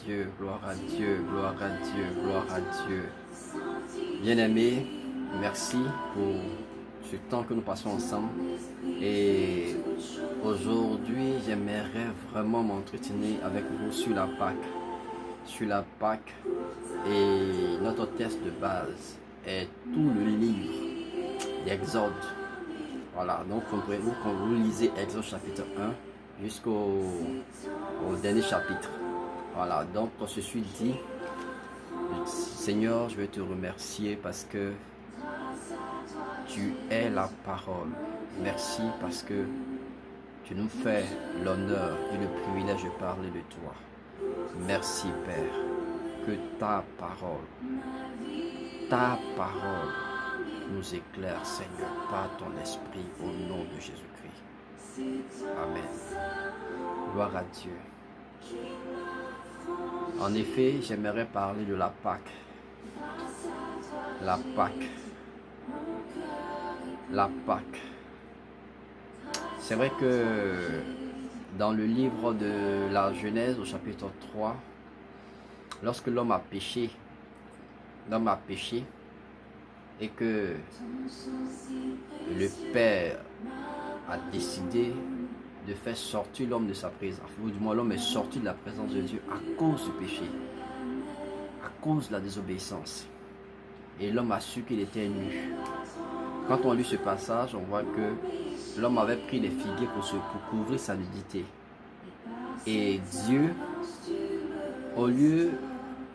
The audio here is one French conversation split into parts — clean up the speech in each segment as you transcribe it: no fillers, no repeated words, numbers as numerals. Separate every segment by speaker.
Speaker 1: Dieu, gloire à Dieu, gloire à Dieu, gloire à Dieu. Bien-aimés, merci pour ce temps que nous passons ensemble. Et aujourd'hui, j'aimerais vraiment m'entretenir avec vous sur la Pâque. Sur la Pâque, et notre texte de base est tout le livre d'Exode. Voilà, donc quand vous lisez Exode chapitre 1 jusqu'au dernier chapitre. Voilà, donc quand je suis dit, Seigneur, je vais te remercier parce que tu es la parole. Merci parce que tu nous fais l'honneur et le privilège de parler de toi. Merci Père, que ta parole nous éclaire, Seigneur, par ton esprit au nom de Jésus-Christ. Amen. Gloire à Dieu. En effet, j'aimerais parler de la Pâque. La Pâque. La Pâque. C'est vrai que dans le livre de la Genèse au chapitre 3, lorsque l'homme a péché et que le Père a décidé de faire sortir l'homme de sa présence, ou du moins l'homme est sorti de la présence de Dieu à cause du péché, à cause de la désobéissance. Et l'homme a su qu'il était nu. Quand on lit ce passage, on voit que l'homme avait pris les figuiers pour couvrir sa nudité. Et Dieu, au lieu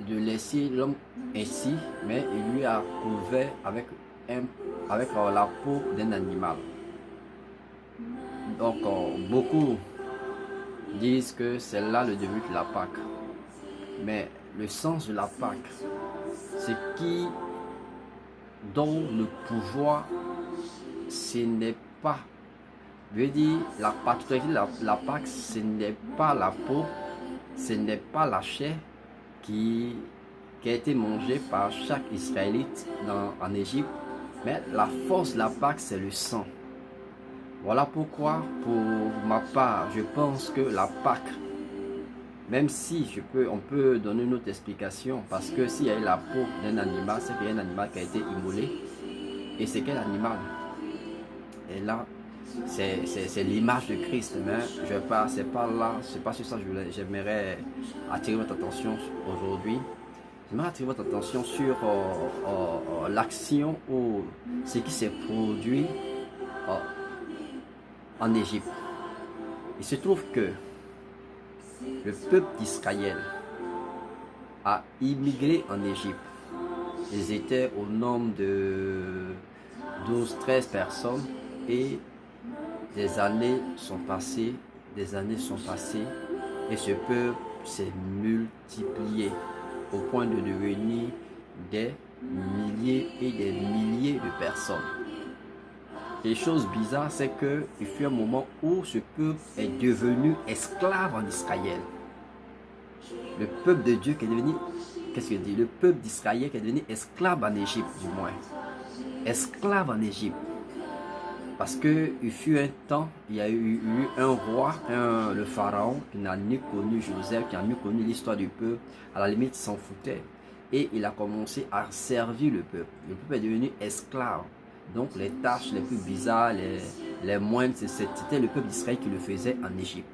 Speaker 1: de laisser l'homme ainsi, mais il lui a couvert avec la peau d'un animal. Donc beaucoup disent que c'est là le début de la Pâque. Mais le sens de la Pâque, c'est qui donne le pouvoir, ce n'est pas, je veux dire, la particularité de la Pâque, ce n'est pas la peau, ce n'est pas la chair qui a été mangée par chaque Israélite en Égypte, mais la force de la Pâque, c'est le sang. Voilà pourquoi, pour ma part, je pense que la Pâque, même si on peut donner une autre explication, parce que s'il y a eu la peau d'un animal, c'est qu'il y a un animal qui a été immolé. Et c'est quel animal? Et là, c'est l'image de Christ. Mais c'est pas sur ça que j'aimerais attirer votre attention aujourd'hui. J'aimerais attirer votre attention sur l'action ou ce qui s'est produit en Égypte. Il se trouve que le peuple d'Israël a immigré en Égypte. Ils étaient au nombre de 12-13 personnes et des années sont passées et ce peuple s'est multiplié au point de devenir des milliers et des milliers de personnes. Les choses bizarres, c'est qu'il fut un moment où ce peuple est devenu esclave en Israël. Le peuple de Dieu qui est devenu, qu'est-ce qu'il dit? Le peuple d'Israël qui est devenu esclave en Égypte, du moins. Esclave en Égypte. Parce qu'il fut un temps, il y a eu un roi, le pharaon, qui n'a ni connu Joseph, qui n'a ni connu l'histoire du peuple. À la limite, il s'en foutait. Et il a commencé à servir le peuple. Le peuple est devenu esclave. Donc les tâches les plus bizarres, les moindres, c'était le peuple d'Israël qui le faisait en Égypte.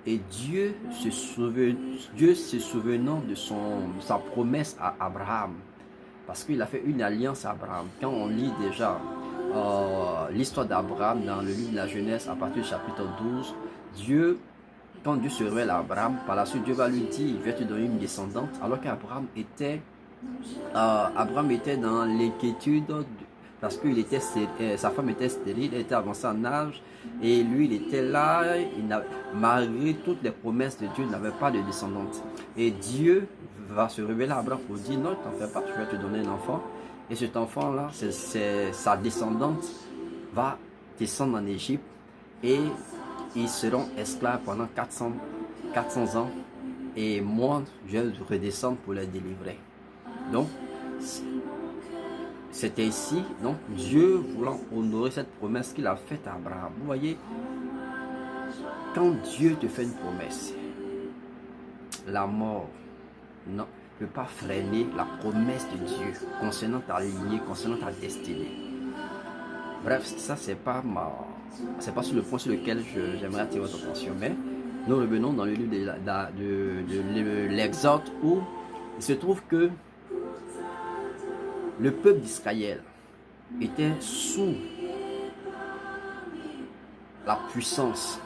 Speaker 1: Et Dieu se souvenant de sa promesse à Abraham, parce qu'il a fait une alliance à Abraham. Quand on lit déjà l'histoire d'Abraham dans le livre de la Genèse à partir du chapitre 12, quand Dieu se révèle à Abraham, par la suite Dieu va lui dire, je vais te donner une descendante, alors qu'Abraham était dans l'inquiétude parce que sa femme était stérile, elle était avancée en âge et lui il était là, malgré toutes les promesses de Dieu, il n'avait pas de descendante. Et Dieu va se révéler à Abraham pour dire non, t'en fais pas, je vais te donner un enfant. Et cet enfant là, sa descendante va descendre en Égypte et ils seront esclaves pendant 400 ans et moi je vais redescendre pour les délivrer. Donc, c'était ici, donc Dieu voulant honorer cette promesse qu'il a faite à Abraham. Vous voyez, quand Dieu te fait une promesse, la mort ne peut pas freiner la promesse de Dieu concernant ta lignée, concernant ta destinée. Bref, ça c'est pas sur le point sur lequel j'aimerais attirer votre attention, mais nous revenons dans le livre de l'Exode où il se trouve que le peuple d'Israël était sous la puissance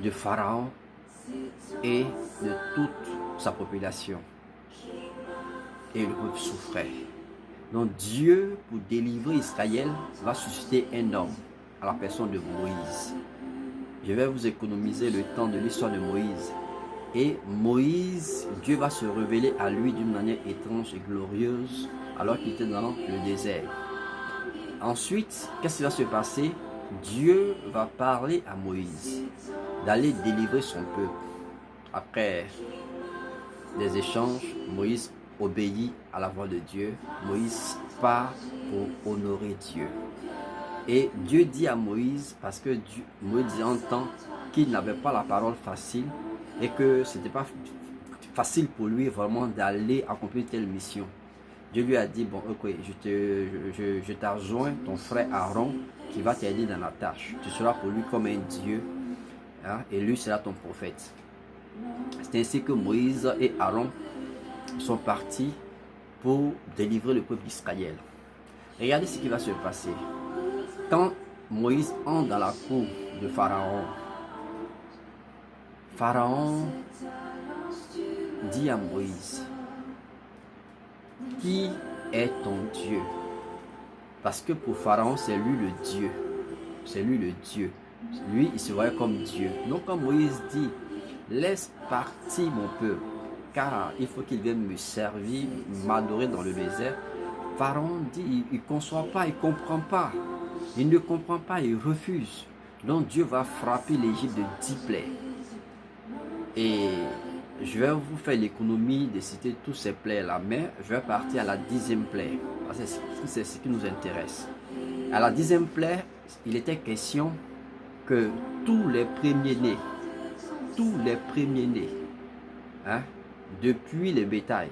Speaker 1: de Pharaon et de toute sa population. Et le peuple souffrait. Donc Dieu, pour délivrer Israël, va susciter un homme à la personne de Moïse. Je vais vous économiser le temps de l'histoire de Moïse. Et Moïse, Dieu va se révéler à lui d'une manière étrange et glorieuse alors qu'il était dans le désert. Ensuite, qu'est-ce qui va se passer? Dieu va parler à Moïse d'aller délivrer son peuple. Après des échanges, Moïse obéit à la voix de Dieu. Moïse part pour honorer Dieu. Et Dieu dit à Moïse, parce que Moïse entend qu'il n'avait pas la parole facile et que ce n'était pas facile pour lui vraiment d'aller accomplir telle mission. Dieu lui a dit, bon, ok, je t'adjoins ton frère Aaron qui va t'aider dans la tâche. Tu seras pour lui comme un Dieu, hein, et lui sera ton prophète. C'est ainsi que Moïse et Aaron sont partis pour délivrer le peuple d'Israël. Regardez ce qui va se passer. Quand Moïse entre dans la cour de Pharaon, Pharaon dit à Moïse, qui est ton Dieu? Parce que pour Pharaon, c'est lui le Dieu. C'est lui le Dieu. Lui, il se voyait comme Dieu. Donc quand Moïse dit, laisse partir mon peuple, car il faut qu'il vienne me servir, m'adorer dans le désert. Pharaon dit, il ne conçoit pas, il ne comprend pas. Il ne comprend pas, il refuse. Donc Dieu va frapper l'Égypte de 10 plaies. Et je vais vous faire l'économie de citer tous ces plaies-là, mais je vais partir à la 10e plaie. C'est ce qui nous intéresse. À la 10e plaie, il était question que tous les premiers-nés, hein, depuis le bétail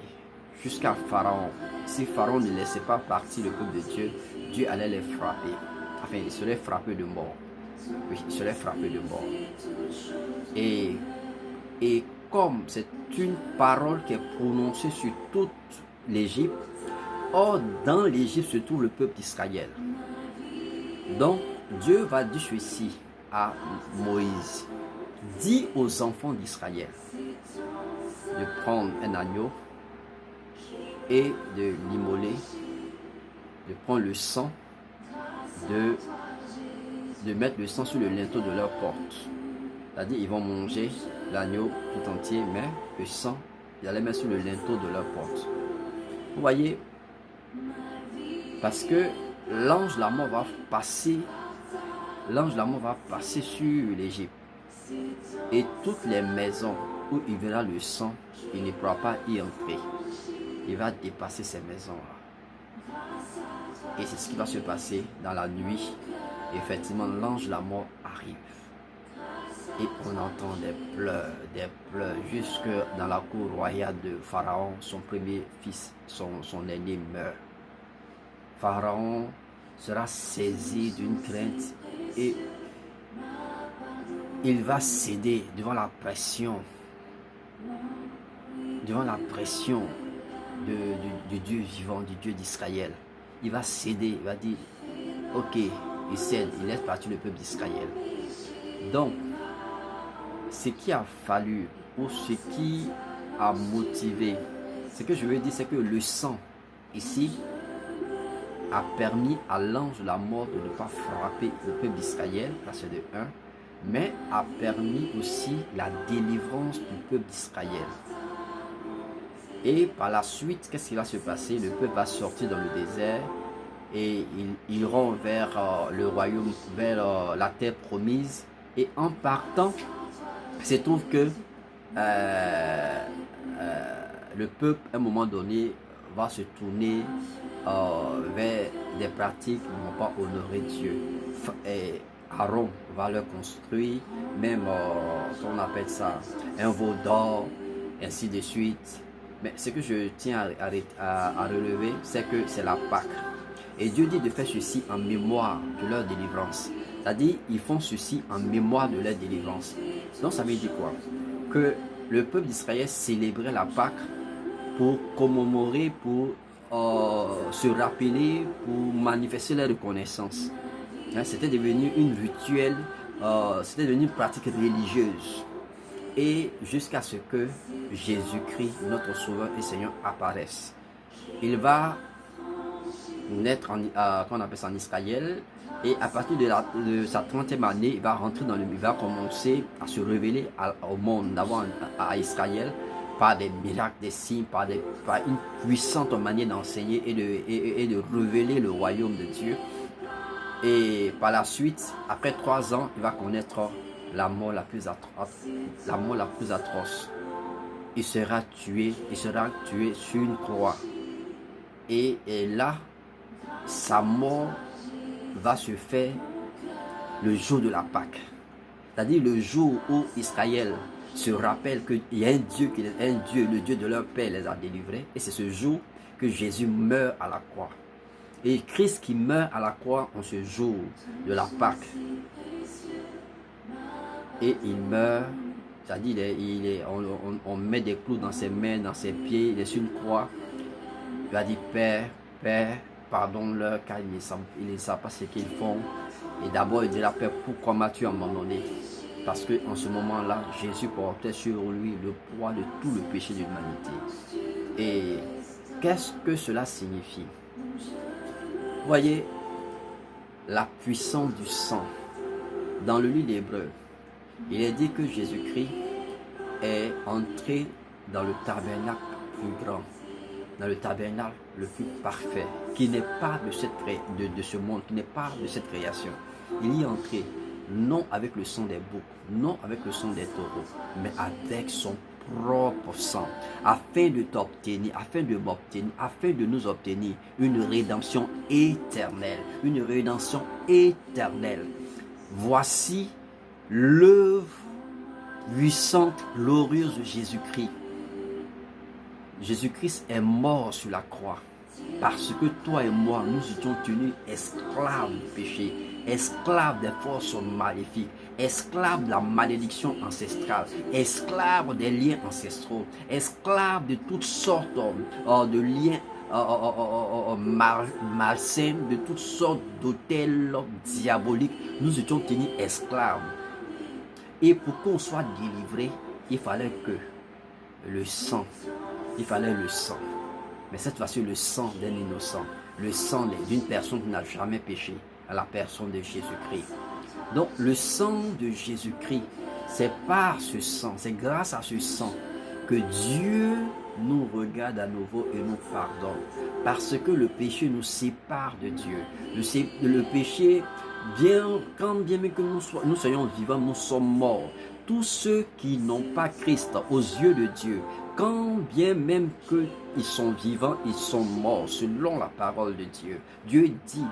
Speaker 1: jusqu'à Pharaon, si Pharaon ne laissait pas partir le peuple de Dieu, Dieu allait les frapper. Enfin, il serait frappé de mort. Oui, il serait frappé de mort. Et comme c'est une parole qui est prononcée sur toute l'Égypte, or dans l'Égypte se trouve le peuple d'Israël. Donc Dieu va dire ceci à Moïse: dis aux enfants d'Israël de prendre un agneau et de l'immoler, de prendre le sang, de mettre le sang sur le linteau de leur porte. C'est-à-dire ils vont manger l'agneau tout entier, mais le sang, ils allaient mettre sur le linteau de leur porte. Vous voyez, parce que l'ange de la mort va passer, sur l'Égypte. Et toutes les maisons où il verra le sang, il ne pourra pas y entrer. Il va dépasser ces maisons-là. Et c'est ce qui va se passer dans la nuit. Effectivement, l'ange de la mort arrive. Et on entend des pleurs, jusque dans la cour royale de Pharaon. Son premier fils, son aîné meurt. Pharaon sera saisi d'une crainte et il va céder devant la pression du Dieu vivant, du Dieu d'Israël. Il va céder, il va dire, ok, il cède, il laisse partir le peuple d'Israël. Donc, ce qui a fallu, ou ce qui a motivé, ce que je veux dire, c'est que le sang, ici, a permis à l'ange de la mort de ne pas frapper le peuple d'Israël, ça c'est de 1, mais a permis aussi la délivrance du peuple d'Israël. Et par la suite, qu'est-ce qui va se passer? Le peuple va sortir dans le désert et ils iront vers le royaume, vers la terre promise. Et en partant, il se trouve que le peuple, à un moment donné, va se tourner vers des pratiques qui ne vont pas honorer Dieu. Et Aaron va leur construire, même, on appelle ça, un veau d'or. ainsi de suite. Mais ce que je tiens à relever, c'est que c'est la Pâque. Et Dieu dit de faire ceci en mémoire de leur délivrance. C'est-à-dire, ils font ceci en mémoire de leur délivrance. Donc, ça veut dire quoi? Que le peuple d'Israël célébrait la Pâque pour commémorer, pour se rappeler, pour manifester leur reconnaissance. Hein, c'était devenu une rituel, c'était devenu une pratique religieuse. Et jusqu'à ce que Jésus-Christ, notre Sauveur et Seigneur, apparaisse. Il va naître qu'on appelle ça en Israël, et à partir de sa 30e année, il va rentrer il va commencer à se révéler au monde, d'abord à Israël, par des miracles, des signes, par une puissante manière d'enseigner et de révéler le royaume de Dieu. Et par la suite, après 3 ans, il va connaître la mort la plus atroce. Il sera tué sur une croix. Et là, sa mort va se faire le jour de la Pâque. C'est-à-dire le jour où Israël se rappelle qu'il y a un Dieu, le Dieu de leur père les a délivrés. Et c'est ce jour que Jésus meurt à la croix. Et Christ qui meurt à la croix en ce jour de la Pâque. Et il meurt, c'est-à-dire on met des clous dans ses mains, dans ses pieds, il est sur une croix. Il a dit, Père, pardonne-leur car ils ne savent pas ce qu'ils font. Et d'abord il dit, Père, pourquoi m'as-tu abandonné? Parce qu'en ce moment-là, Jésus portait sur lui le poids de tout le péché de l'humanité. Et qu'est-ce que cela signifie? Vous voyez, la puissance du sang. Dans le livre d'Hébreux, il est dit que Jésus-Christ est entré dans le tabernacle plus grand, dans le tabernacle le plus parfait, qui n'est pas de ce monde, qui n'est pas de cette création. Il y est entré, non avec le sang des boucs, non avec le sang des taureaux, mais avec son propre sang, afin de t'obtenir, afin de nous obtenir une rédemption éternelle, Voici l'œuvre puissante, glorieuse de Jésus-Christ. Jésus-Christ est mort sur la croix parce que toi et moi, nous étions tenus esclaves du péché, esclaves des forces maléfiques, esclaves de la malédiction ancestrale, esclaves des liens ancestraux, esclaves de toutes sortes de liens malsains, de toutes sortes d'autels diaboliques. Nous étions tenus esclaves. Et pour qu'on soit délivré, il fallait le sang. Mais cette fois-ci, le sang d'un innocent, le sang d'une personne qui n'a jamais péché, à la personne de Jésus-Christ. Donc le sang de Jésus-Christ, c'est par ce sang, c'est grâce à ce sang que Dieu nous regarde à nouveau et nous pardonne. Parce que le péché nous sépare de Dieu. Le péché, quand bien même que nous soyons vivants, nous sommes morts. Tous ceux qui n'ont pas Christ aux yeux de Dieu, quand bien même qu'ils sont vivants, ils sont morts selon la parole de Dieu. Dieu dit,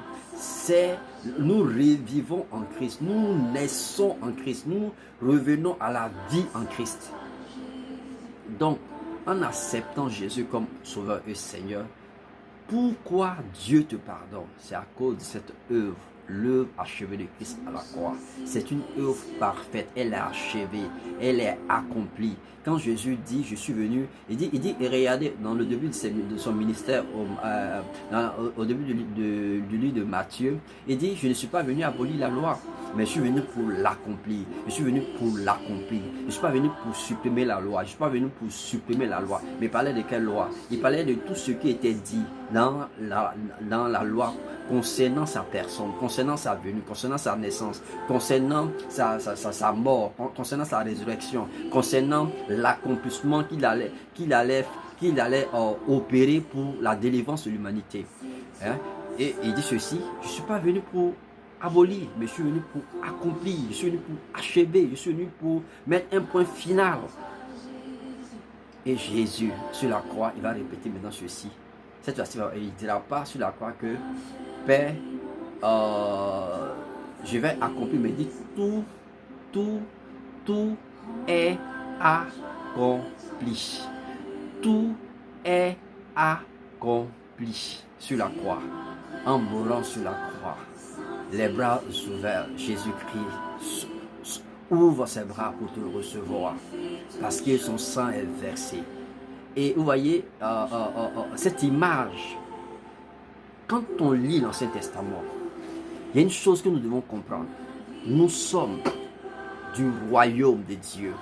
Speaker 1: nous revivons en Christ, nous naissons en Christ, nous revenons à la vie en Christ. Donc, en acceptant Jésus comme Sauveur et Seigneur, pourquoi Dieu te pardonne? C'est à cause de cette œuvre, l'œuvre achevée de Christ à la croix. C'est une œuvre parfaite, elle est achevée, elle est accomplie. Quand Jésus dit, je suis venu, il dit, et regardez, dans le début de son ministère, au début du livre de Matthieu, il dit, je ne suis pas venu abolir la loi, mais je suis venu pour l'accomplir. Je suis venu pour l'accomplir. Je ne suis pas venu pour supprimer la loi. Je ne suis pas venu pour supprimer la loi. Mais il parlait de quelle loi? Il parlait de tout ce qui était dit dans la loi concernant sa personne, concernant sa venue, concernant sa naissance, concernant sa mort, concernant sa résurrection, concernant l'accomplissement qu'il allait opérer pour la délivrance de l'humanité. Hein? Et il dit ceci, je ne suis pas venu pour abolir, mais je suis venu pour accomplir, je suis venu pour achever, je suis venu pour mettre un point final. Et Jésus, sur la croix, il va répéter maintenant ceci. Cette fois-ci, il ne dira pas sur la croix que Père, je vais accomplir, mais il dit tout est accompli. Tout est accompli sur la croix. En mourant sur la croix, les bras ouverts, Jésus-Christ ouvre ses bras pour te recevoir parce que son sang est versé. Et vous voyez cette image, quand on lit l'Ancien Testament, il y a une chose que nous devons comprendre. Nous sommes du royaume de Dieu.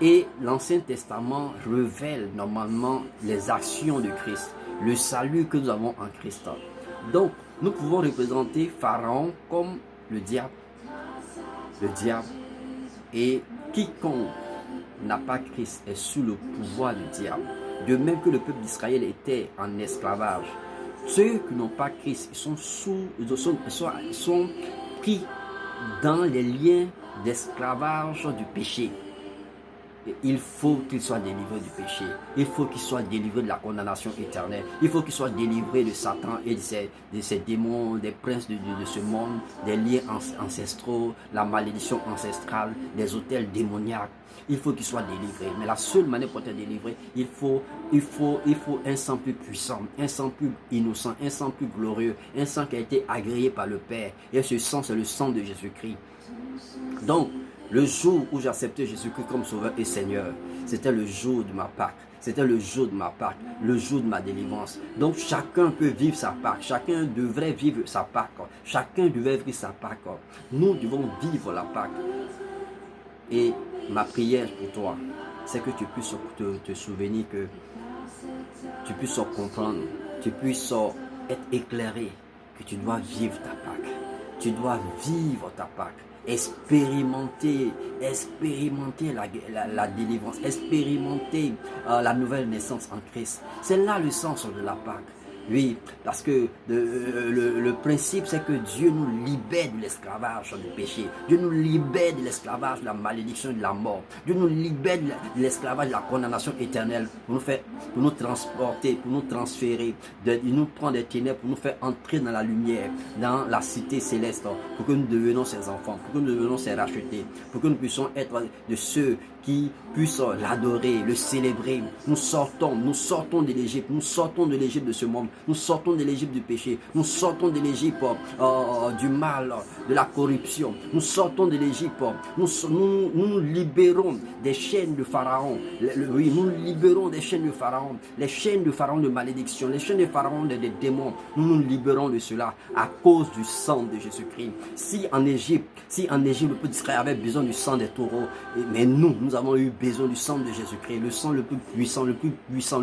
Speaker 1: Et l'Ancien Testament révèle normalement les actions de Christ, le salut que nous avons en Christ. Donc, nous pouvons représenter Pharaon comme le diable. Le diable. Et quiconque n'a pas Christ est sous le pouvoir du diable. De même que le peuple d'Israël était en esclavage. Ceux qui n'ont pas Christ, ils sont pris dans les liens d'esclavage du péché. Il faut qu'il soit délivré du péché. Il faut qu'il soit délivré de la condamnation éternelle. Il faut qu'il soit délivré de Satan et de ses démons, des princes de ce monde, des liens ancestraux, la malédiction ancestrale, des autels démoniaques. Il faut qu'il soit délivré. Mais la seule manière pour être délivré, il faut un sang plus puissant, un sang plus innocent, un sang plus glorieux, un sang qui a été agréé par le Père. Et ce sang, c'est le sang de Jésus-Christ. Donc, le jour où j'acceptais Jésus-Christ comme Sauveur et Seigneur, c'était le jour de ma Pâque. C'était le jour de ma Pâque, le jour de ma délivrance. Donc chacun peut vivre sa Pâque, chacun devrait vivre sa Pâque. Chacun devrait vivre sa Pâque. Nous devons vivre la Pâque. Et ma prière pour toi, c'est que tu puisses te souvenir, que tu puisses comprendre, tu puisses être éclairé, que tu dois vivre ta Pâque. Tu dois vivre ta Pâque. Expérimenter la délivrance, expérimenter la nouvelle naissance en Christ. C'est là le sens de la Pâque. Oui, parce que le principe, c'est que Dieu nous libère de l'esclavage du péché. Dieu nous libère de l'esclavage de la malédiction et de la mort. Dieu nous libère de l'esclavage de la condamnation éternelle pour nous transporter, pour nous transférer, il nous prend des ténèbres pour nous faire entrer dans la lumière, dans la cité céleste, pour que nous devenions ses enfants, pour que nous devenions ses rachetés, pour que nous puissions être de ceux qui puissent l'adorer, le célébrer. Nous sortons de l'Égypte, nous sortons de l'Égypte de ce monde, nous sortons de l'Égypte du péché, nous sortons de l'Égypte du mal, de la corruption, nous sortons de l'Égypte, nous libérons des chaînes de Pharaon, oui, nous libérons des chaînes de Pharaon, les chaînes de Pharaon de malédiction, les chaînes de Pharaon des démons, nous libérons de cela à cause du sang de Jésus-Christ. Si en Égypte, le peuple d'Israël avait besoin du sang des taureaux, mais nous avons eu besoin du sang de Jésus-Christ, le sang le plus puissant, le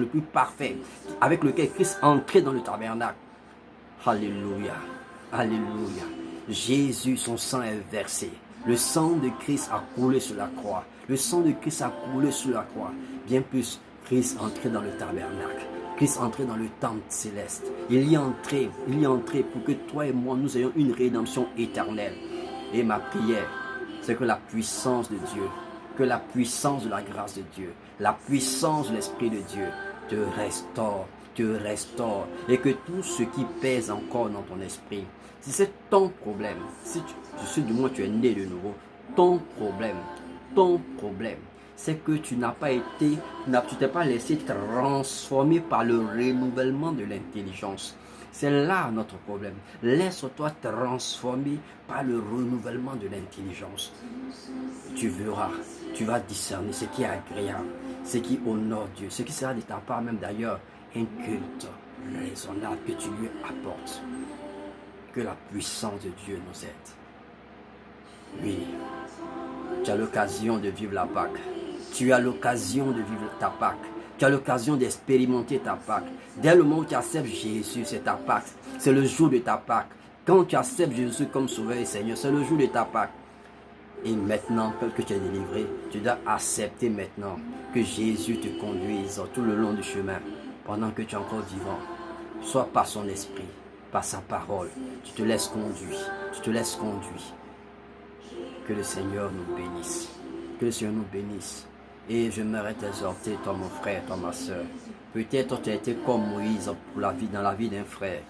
Speaker 1: plus parfait, avec lequel Christ entrait dans le tabernacle. Alléluia, alléluia. Jésus, son sang est versé. Le sang de Christ a coulé sur la croix. Le sang de Christ a coulé sur la croix. Bien plus, Christ entrait dans le tabernacle. Christ entrait dans le temple céleste. Il y est entré pour que toi et moi, nous ayons une rédemption éternelle. Et ma prière, c'est que la puissance de Dieu, que la puissance de la grâce de Dieu, la puissance de l'Esprit de Dieu te restaure, et que tout ce qui pèse encore dans ton esprit, si c'est ton problème, si du moins tu es né de nouveau, ton problème, c'est que tu t'es pas laissé transformer par le renouvellement de l'intelligence. C'est là notre problème. Laisse-toi transformer par le renouvellement de l'intelligence. Tu verras, tu vas discerner ce qui est agréable, ce qui honore Dieu, ce qui sera de ta part même d'ailleurs un culte raisonnable que tu lui apportes. Que la puissance de Dieu nous aide. Oui, tu as l'occasion de vivre la Pâque. Tu as l'occasion de vivre ta Pâque. Tu as l'occasion d'expérimenter ta Pâque. Dès le moment où tu acceptes Jésus, c'est ta Pâque. C'est le jour de ta Pâque. Quand tu acceptes Jésus comme Sauveur et Seigneur, c'est le jour de ta Pâque. Et maintenant que tu es délivré, tu dois accepter maintenant que Jésus te conduise tout le long du chemin, pendant que tu es encore vivant. Soit par son esprit, par sa parole. Tu te laisses conduire. Tu te laisses conduire. Que le Seigneur nous bénisse. Que le Seigneur nous bénisse. Et je m'aimerais t'exhorter, toi mon frère, toi ma soeur. Peut-être tu as été comme Moïse dans la vie d'un frère.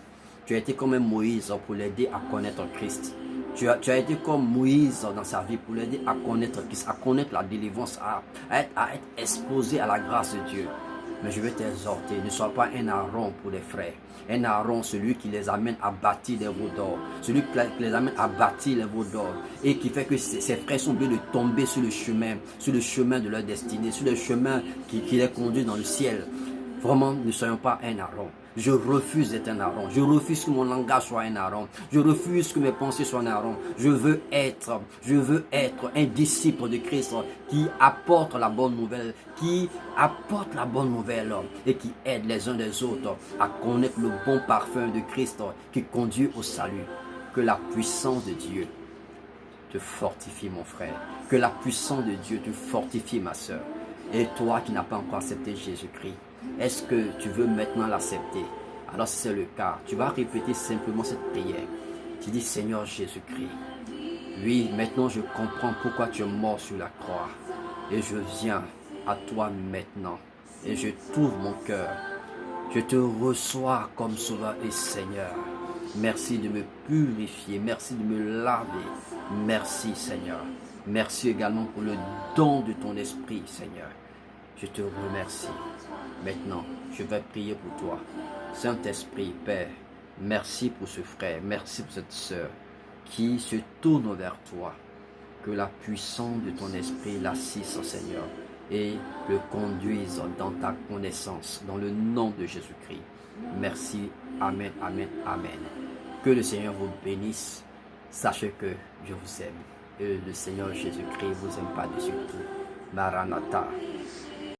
Speaker 1: Tu as été comme un Moïse pour l'aider à connaître Christ. Tu as été comme Moïse dans sa vie pour l'aider à connaître Christ, à connaître la délivrance, à être exposé à la grâce de Dieu. Mais je vais t'exhorter, ne sois pas un Aaron pour les frères. Un Aaron, celui qui les amène à bâtir des veaux d'or. Celui qui les amène à bâtir les veaux d'or. Et qui fait que ses frères sont obligés de tomber sur le chemin de leur destinée, sur le chemin qui les conduit dans le ciel. Vraiment, ne soyons pas un Aaron. Je refuse d'être un Aaron. Je refuse que mon langage soit un Aaron. Je refuse que mes pensées soient un Aaron. Je veux être un disciple de Christ qui apporte la bonne nouvelle, et qui aide les uns les autres à connaître le bon parfum de Christ qui conduit au salut. Que la puissance de Dieu te fortifie, mon frère. Que la puissance de Dieu te fortifie, ma soeur. Et toi qui n'as pas encore accepté Jésus-Christ, est-ce que tu veux maintenant l'accepter? Alors si c'est le cas, tu vas répéter simplement cette prière. Tu dis, Seigneur Jésus-Christ, oui, maintenant je comprends pourquoi tu es mort sur la croix. Et je viens à toi maintenant. Et je t'ouvre mon cœur. Je te reçois comme Sauveur et Seigneur. Merci de me purifier. Merci de me laver. Merci Seigneur. Merci également pour le don de ton esprit, Seigneur. Je te remercie. Maintenant, je vais prier pour toi. Saint-Esprit, Père, merci pour ce frère, merci pour cette sœur qui se tourne vers toi. Que la puissance de ton esprit l'assiste, Seigneur, et le conduise dans ta connaissance, dans le nom de Jésus-Christ. Merci. Amen, amen, amen. Que le Seigneur vous bénisse. Sachez que je vous aime. Et le Seigneur Jésus-Christ vous aime par-dessus tout. Maranatha.